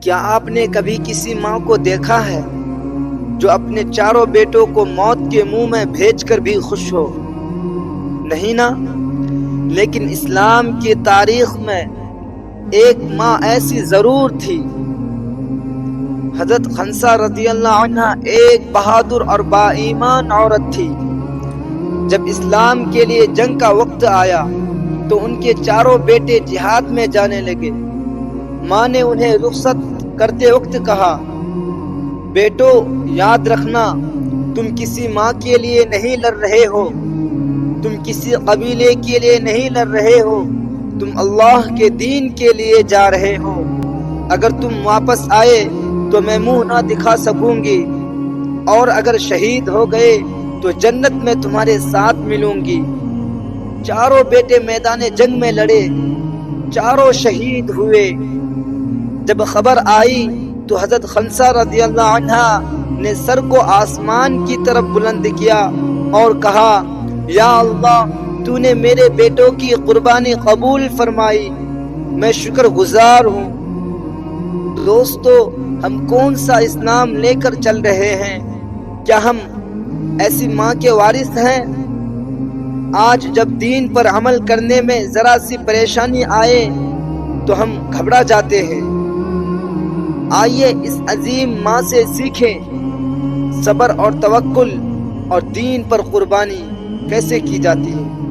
کیا آپ نے کبھی کسی ماں کو دیکھا ہے جو اپنے چاروں بیٹوں کو موت کے منہ میں بھیج کر بھی خوش ہو؟ نہیں نا؟ لیکن اسلام کی تاریخ میں ایک ماں ایسی ضرور تھی۔ حضرت خنسا رضی اللہ عنہ ایک بہادر اور با ایمان عورت تھی۔ جب اسلام کے لیے جنگ کا وقت آیا تو ان کے چاروں بیٹے جہاد میں جانے لگے۔ ماں نے انہیں رخصت کرتے وقت کہا، بیٹو یاد رکھنا، تم کسی ماں کے لیے نہیں لڑ رہے ہو، تم کسی قبیلے کے لیے نہیں لڑ رہے ہو، تم اللہ کے دین کے لیے جا رہے ہو۔ اگر تم واپس آئے تو میں منہ نہ دکھا سکوں گی، اور اگر شہید ہو گئے تو جنت میں تمہارے ساتھ ملوں گی۔ چاروں بیٹے میدان جنگ میں لڑے، چاروں شہید ہوئے۔ جب خبر آئی تو حضرت خنسا رضی اللہ عنہ نے سر کو آسمان کی طرف بلند کیا اور کہا، یا اللہ، تو نے میرے بیٹوں کی قربانی قبول فرمائی، میں شکر گزار ہوں۔ دوستو، ہم کون سا اسلام لے کر چل رہے ہیں؟ کیا ہم ایسی ماں کے وارث ہیں؟ آج جب دین پر عمل کرنے میں ذرا سی پریشانی آئے تو ہم گھبرا جاتے ہیں۔ آئیے اس عظیم ماں سے سیکھیں صبر اور توکل اور دین پر قربانی کیسے کی جاتی ہے۔